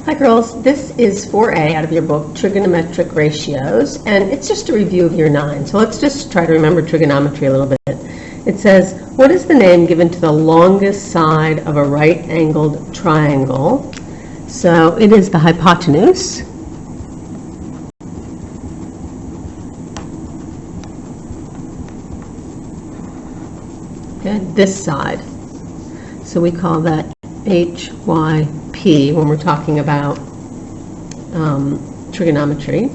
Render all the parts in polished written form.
Hi girls, this is 4A out of your book, Trigonometric Ratios, and it's just a review of year 9. So let's just try to remember trigonometry a little bit. It says, what is the name given to the longest side of a right-angled triangle? So it is the hypotenuse. Okay, this side. So we call that HYP when we're talking about trigonometry.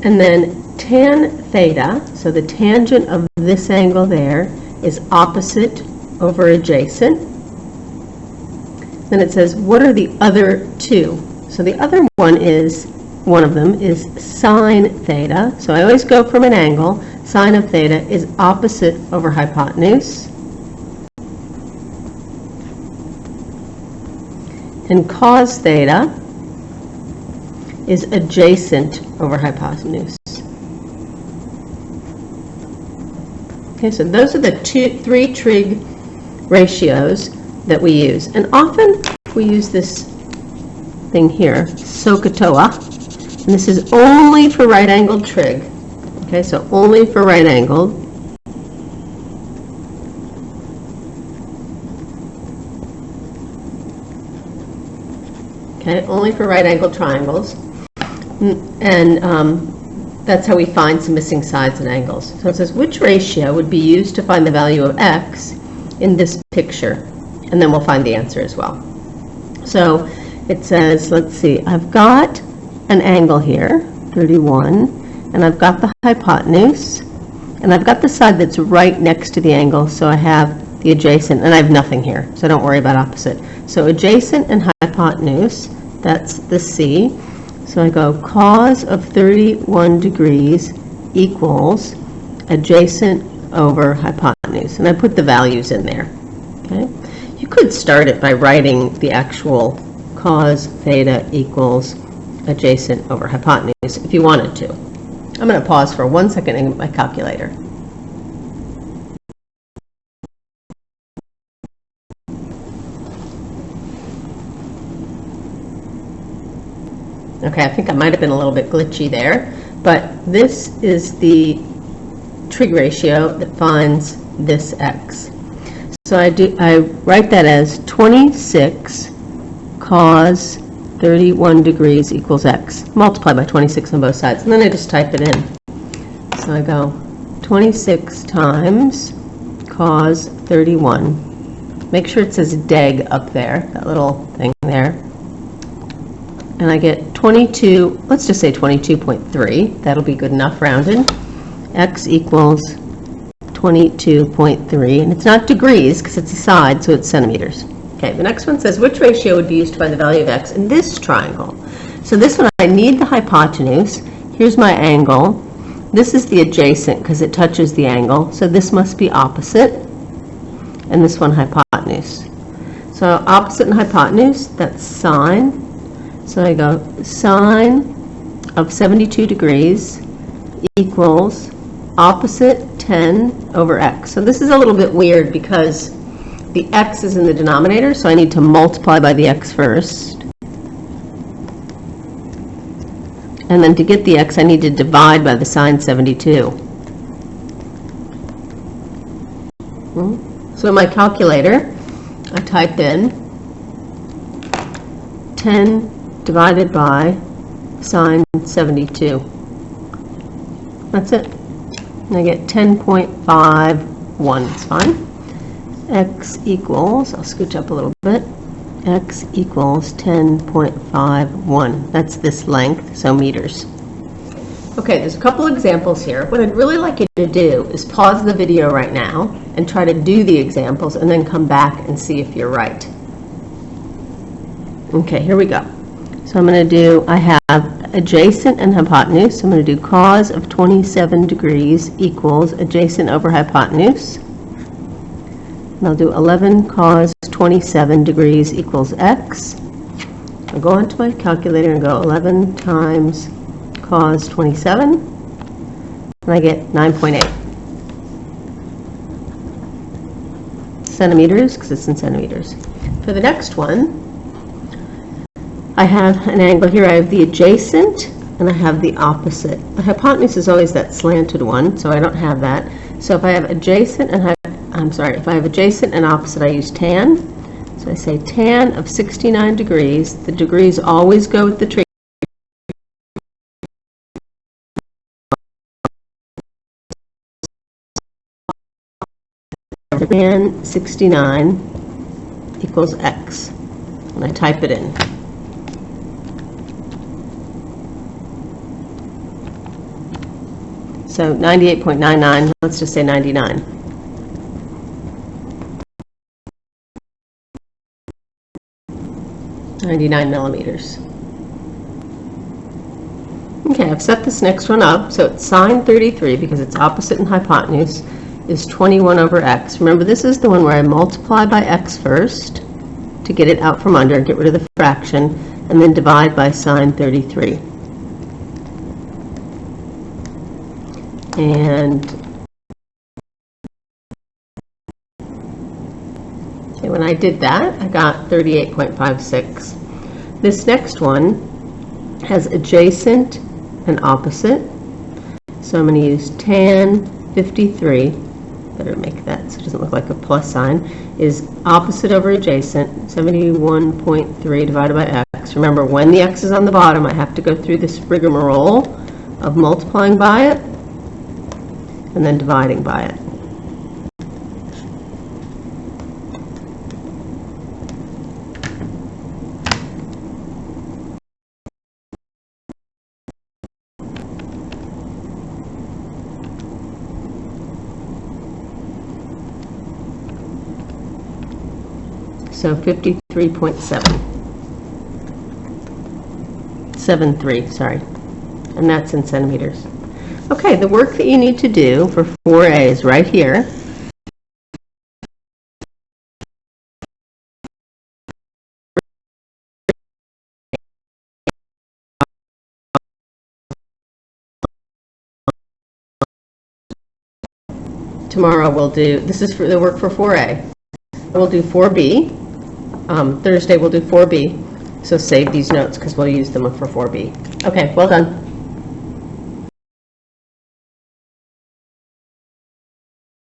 And then tan theta, so the tangent of this angle there is opposite over adjacent. Then it says, what are the other two? So the other one of them is sine theta. So I always go from an angle. Sine of theta is opposite over hypotenuse. And cos theta is adjacent over hypotenuse. Okay, so those are the three trig ratios that we use. And often we use this thing here, SOHCAHTOA, and this is only for right-angled trig. Okay, so only for right-angled. Okay, only for right-angled triangles, and that's how we find some missing sides and angles. So it says, which ratio would be used to find the value of x in this picture? And then we'll find the answer as well. So it says, let's see, I've got an angle here, 31, and I've got the hypotenuse, and I've got the side that's right next to the angle, so I have the adjacent, and I have nothing here, so don't worry about opposite. So adjacent and hypotenuse, that's the C. So I go cos of 31 degrees equals adjacent over hypotenuse. And I put the values in there. Okay. You could start it by writing the actual cos theta equals adjacent over hypotenuse if you wanted to. I'm going to pause for 1 second and get my calculator. Okay, I think I might have been a little bit glitchy there, but this is the trig ratio that finds this x. So I write that as 26 cos 31 degrees equals x. Multiply by 26 on both sides, and then I just type it in. So I go 26 times cos 31. Make sure it says deg up there, that little thing there. And I get 22, let's just say 22.3. That'll be good enough rounded. X equals 22.3. And it's not degrees because it's a side, so it's centimeters. Okay, the next one says, which ratio would be used to find the value of x in this triangle? So this one, I need the hypotenuse. Here's my angle. This is the adjacent because it touches the angle. So this must be opposite. And this one hypotenuse. So opposite and hypotenuse, that's sine. So I go sine of 72 degrees equals opposite 10 over x. So this is a little bit weird because the x is in the denominator, so I need to multiply by the x first. And then to get the x, I need to divide by the sine 72. So in my calculator, I type in 10 divided by sine 72. That's it. And I get 10.51. It's fine. X equals, I'll scooch up a little bit, x equals 10.51. That's this length, so meters. Okay, there's a couple examples here. What I'd really like you to do is pause the video right now and try to do the examples and then come back and see if you're right. Okay, here we go. So I'm going to do, I have adjacent and hypotenuse. So I'm going to do cos of 27 degrees equals adjacent over hypotenuse. And I'll do 11 cos 27 degrees equals x. I'll go onto my calculator and go 11 times cos 27, and I get 9.8 centimeters, because it's in centimeters. For the next one, I have an angle here. I have the adjacent and I have the opposite. The hypotenuse is always that slanted one, so I don't have that. So if I have adjacent and if I have adjacent and opposite, I use tan. So I say tan of 69 degrees. The degrees always go with the trig. Tan 69 equals x. And I type it in. So 98.99, let's just say 99. millimeters. Okay, I've set this next one up, so it's sine 33, because it's opposite and hypotenuse, is 21 over x. Remember, this is the one where I multiply by x first to get it out from under, get rid of the fraction, and then divide by sine 33. And when I did that, I got 38.56. This next one has adjacent and opposite. So I'm going to use tan 53, better make that so it doesn't look like a plus sign, is opposite over adjacent, 71.3 divided by x. Remember, when the x is on the bottom, I have to go through this rigmarole of multiplying by it and then dividing by it. So 53.73, sorry, and that's in centimeters. Okay, the work that you need to do for 4A is right here. Tomorrow we'll do, this is for the work for 4A. We'll do 4B. Thursday we'll do 4B. So save these notes because we'll use them for 4B. Okay, well done.